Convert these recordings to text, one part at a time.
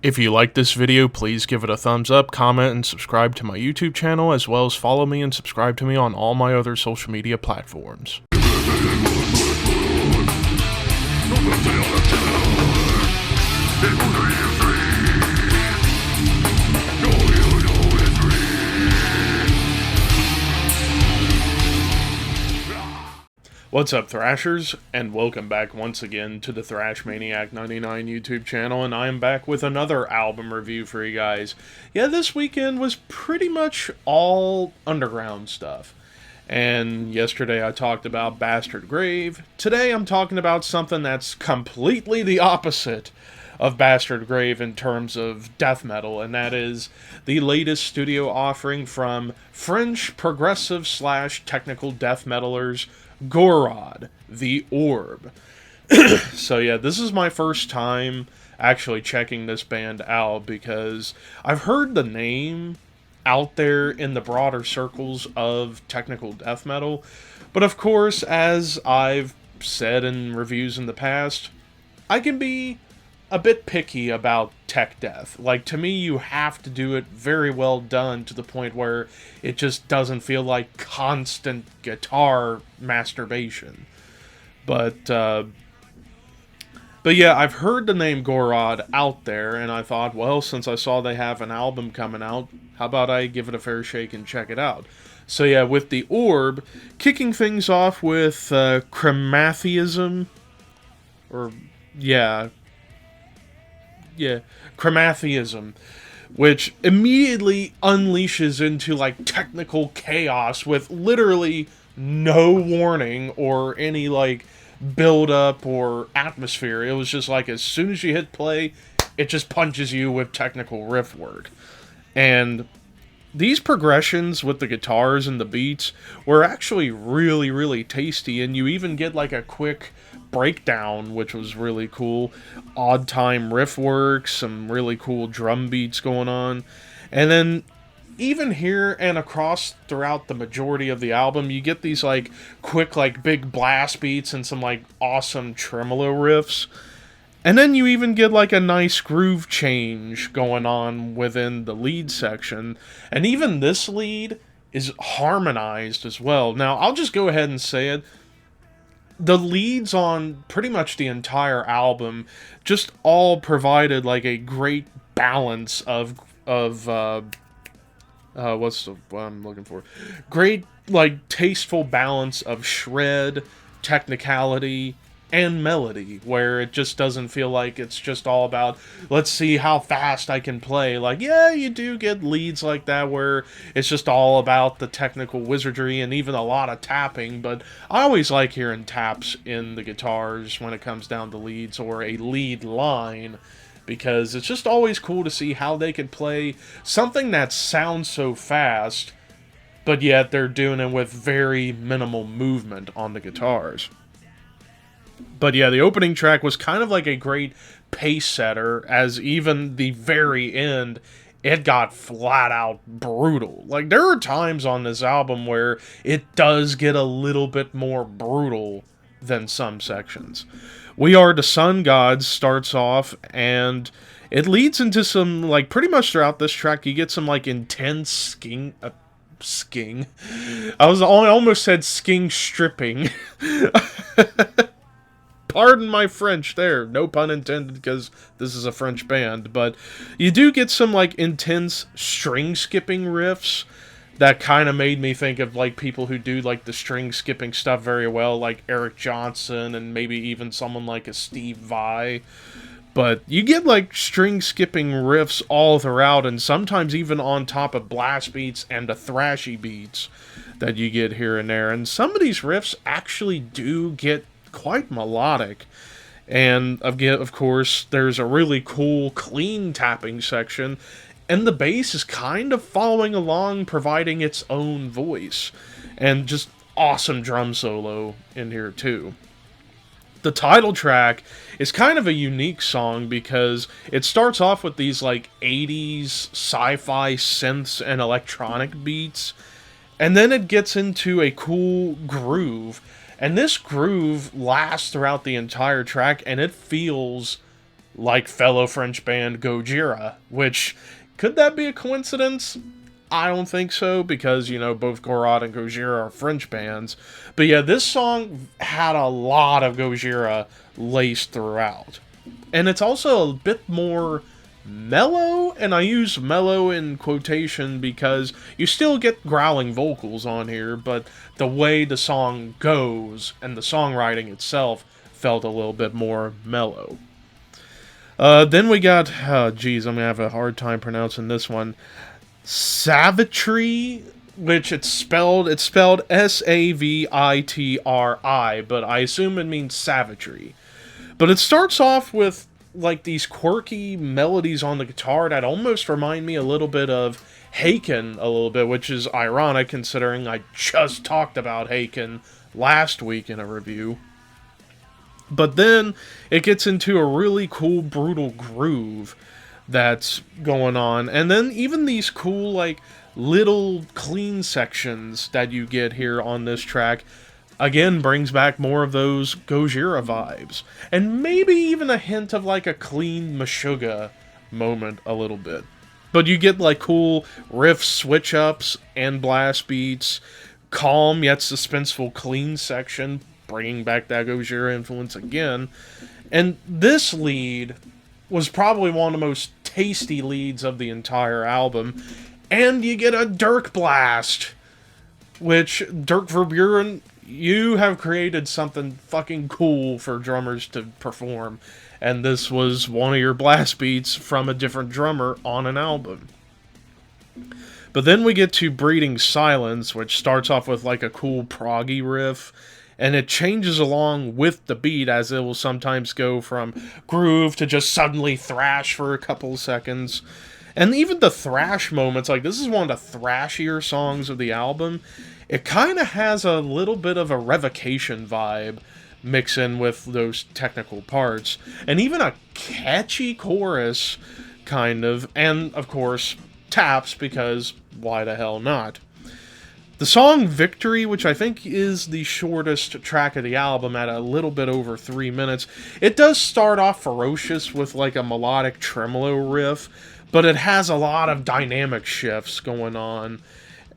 If you like this video, please give it a thumbs up, comment, and subscribe to my YouTube channel, as well as follow me and subscribe to me on all my other social media platforms. What's up, Thrashers, and welcome back once again to the Thrash Maniac 99 YouTube channel, and I am back with another album review for you guys. Yeah, this weekend was pretty much all underground stuff. And yesterday I talked about Bastard Grave. Today I'm talking about something that's completely the opposite of Bastard Grave in terms of death metal, and that is the latest studio offering from French progressive / technical death metalers Gorod, the ORB. So yeah, this is my first time actually checking this band out because I've heard the name out there in the broader circles of technical death metal, but of course, as I've said in reviews in the past, I can be a bit picky about tech death. Like, to me, you have to do it very well done to the point where it just doesn't feel like constant guitar masturbation. But yeah, I've heard the name Gorod out there, and I thought, well, since I saw they have an album coming out, how about I give it a fair shake and check it out? So yeah, with the ORB, kicking things off with Chromatheism, or, yeah, Chromatheism, which immediately unleashes into, like, technical chaos with literally no warning or any, like, build-up or atmosphere. It was just like, as soon as you hit play, it just punches you with technical riff work. And these progressions with the guitars and the beats were actually really, really tasty, and you even get, like, a quick breakdown, which was really cool. Odd time riff work, some really cool drum beats going on. And then even here and across throughout the majority of the album, you get these, like, quick, like, big blast beats and some, like, awesome tremolo riffs. And then you even get, like, a nice groove change going on within the lead section. And even this lead is harmonized as well. Now, I'll just go ahead and say it. The leads on pretty much the entire album just all provided, like, a great balance of what's what I'm looking for? Great, like, tasteful balance of shred, technicality, and melody, where it just doesn't feel like it's just all about, let's see how fast I can play. Like, yeah, you do get leads like that where it's just all about the technical wizardry and even a lot of tapping, but I always like hearing taps in the guitars when it comes down to leads or a lead line, because it's just always cool to see how they can play something that sounds so fast, but yet they're doing it with very minimal movement on the guitars. But yeah, the opening track was kind of like a great pace setter, as even the very end, it got flat out brutal. Like, there are times on this album where it does get a little bit more brutal than some sections. We Are the Sun Gods starts off, and it leads into some, like, pretty much throughout this track, you get some, like, intense sking. I almost said sking stripping. Pardon my French there, no pun intended, because this is a French band, but you do get some, like, intense string skipping riffs that kind of made me think of, like, people who do, like, the string skipping stuff very well, like Eric Johnson and maybe even someone like a Steve Vai. But you get, like, string skipping riffs all throughout, and sometimes even on top of blast beats and the thrashy beats that you get here and there. And some of these riffs actually do get quite melodic. And of course, there's a really cool, clean tapping section, and the bass is kind of following along, providing its own voice. And just awesome drum solo in here, too. The title track is kind of a unique song because it starts off with these, like, 80s sci-fi synths and electronic beats, and then it gets into a cool groove. And this groove lasts throughout the entire track, and it feels like fellow French band Gojira, which, could that be a coincidence? I don't think so, because, you know, both Gorod and Gojira are French bands. But yeah, this song had a lot of Gojira laced throughout. And it's also a bit more mellow, and I use mellow in quotation because you still get growling vocals on here, but the way the song goes and the songwriting itself felt a little bit more mellow. Then we got, I'm gonna have a hard time pronouncing this one, Savitri, which it's spelled Savitri, but I assume it means savagery. But it starts off with like these quirky melodies on the guitar that almost remind me a little bit of Haken a little bit, which is ironic considering I just talked about Haken last week in a review. But then it gets into a really cool, brutal groove that's going on. And then even these cool, like, little clean sections that you get here on this track, again, brings back more of those Gojira vibes. And maybe even a hint of, like, a clean Meshuggah moment a little bit. But you get, like, cool riff switch-ups and blast beats, calm yet suspenseful clean section, bringing back that Gojira influence again. And this lead was probably one of the most tasty leads of the entire album. And you get a Dirk blast, which, Dirk Verburen, you have created something fucking cool for drummers to perform. And this was one of your blast beats from a different drummer on an album. But then we get to Breeding Silence, which starts off with like a cool proggy riff, and it changes along with the beat, as it will sometimes go from groove to just suddenly thrash for a couple seconds. And even the thrash moments, like this is one of the thrashier songs of the album, it kind of has a little bit of a Revocation vibe mix in with those technical parts. And even a catchy chorus, kind of, and of course, taps, because why the hell not? The song Victory, which I think is the shortest track of the album at a little bit over 3 minutes, it does start off ferocious with like a melodic tremolo riff, but it has a lot of dynamic shifts going on.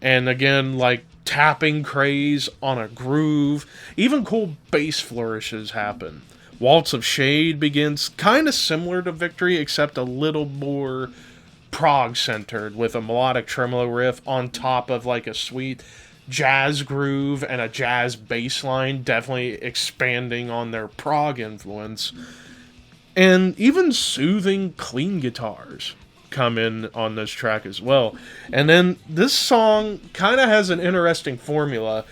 And again, like tapping craze on a groove, even cool bass flourishes happen. Waltz of Shade begins kind of similar to Victory, except a little more prog-centered, with a melodic tremolo riff on top of like a sweet jazz groove and a jazz bass line, definitely expanding on their prog influence. And even soothing, clean guitars come in on this track as well. And then this song kind of has an interesting formula.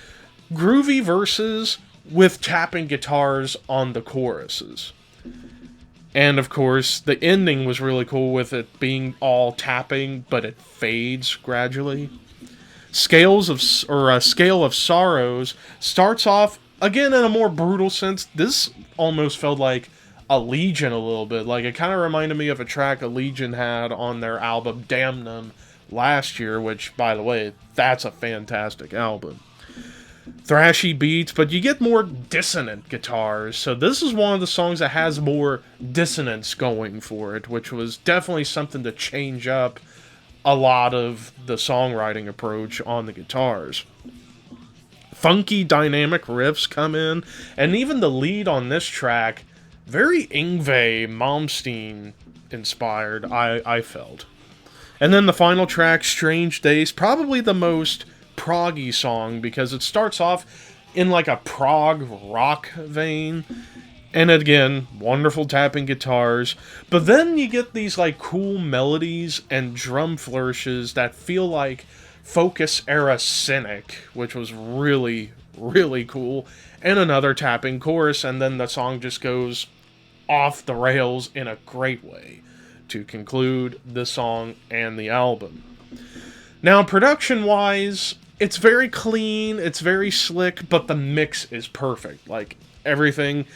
Groovy verses with tapping guitars on the choruses. And of course, the ending was really cool with it being all tapping, but it fades gradually. Scale of Sorrows starts off, again, in a more brutal sense. This almost felt like a Legion a little bit. Like, it kind of reminded me of a track a Legion had on their album Damnum last year, which, by the way, that's a fantastic album. Thrashy beats, but you get more dissonant guitars. So this is one of the songs that has more dissonance going for it, which was definitely something to change up a lot of the songwriting approach on the guitars. Funky dynamic riffs come in, and even the lead on this track, very Yngwie Malmsteen inspired, I felt. And then the final track, Strange Days, probably the most proggy song, because it starts off in like a prog rock vein, and again, wonderful tapping guitars, but then you get these like cool melodies and drum flourishes that feel like Focus era Cynic, which was really, really cool, and another tapping chorus, and then the song just goes off the rails in a great way to conclude the song and the album. Now, production-wise, it's very clean, it's very slick, but the mix is perfect. Like, everything,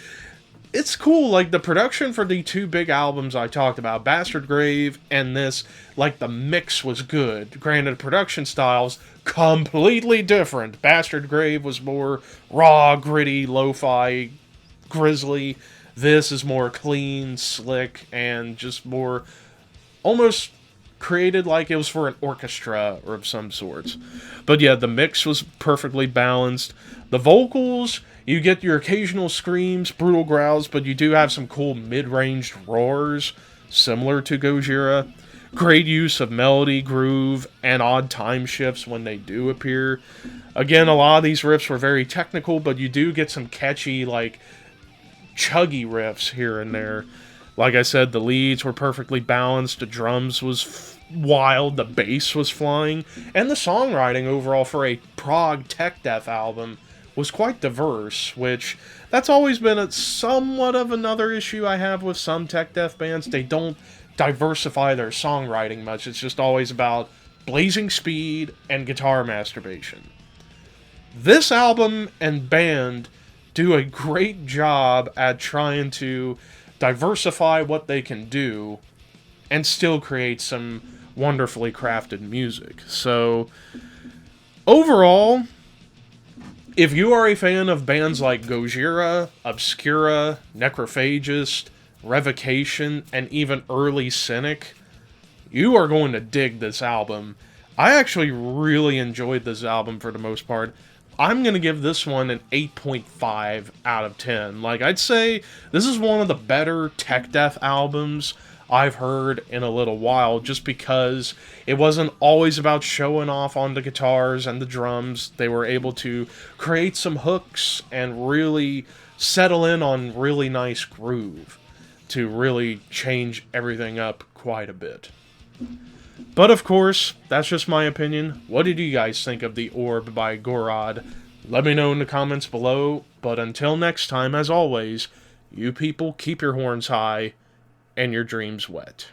it's cool. Like, the production for the two big albums I talked about, Bastard Grave and this, like, the mix was good. Granted, production styles, completely different. Bastard Grave was more raw, gritty, lo-fi, grisly. This is more clean, slick, and just more almost created like it was for an orchestra or of some sorts. But yeah, the mix was perfectly balanced. The vocals, you get your occasional screams, brutal growls, but you do have some cool mid-ranged roars, similar to Gojira. Great use of melody, groove, and odd time shifts when they do appear. Again, a lot of these riffs were very technical, but you do get some catchy, like, chuggy riffs here and there. Like I said, the leads were perfectly balanced, the drums was wild, the bass was flying, and the songwriting overall for a prog tech death album was quite diverse, which that's always been a somewhat of another issue I have with some tech death bands. They don't diversify their songwriting much. It's just always about blazing speed and guitar masturbation. This album and band do a great job at trying to diversify what they can do and still create some wonderfully crafted music. So, overall, if you are a fan of bands like Gojira, Obscura, Necrophagist, Revocation, and even early Cynic, you are going to dig this album. I actually really enjoyed this album for the most part. I'm going to give this one an 8.5 out of 10. Like, I'd say this is one of the better tech death albums I've heard in a little while, just because it wasn't always about showing off on the guitars and the drums. They were able to create some hooks and really settle in on really nice groove to really change everything up quite a bit. But of course, that's just my opinion. What did you guys think of the Orb by Gorod? Let me know in the comments below. But until next time, as always, you people keep your horns high and your dreams wet.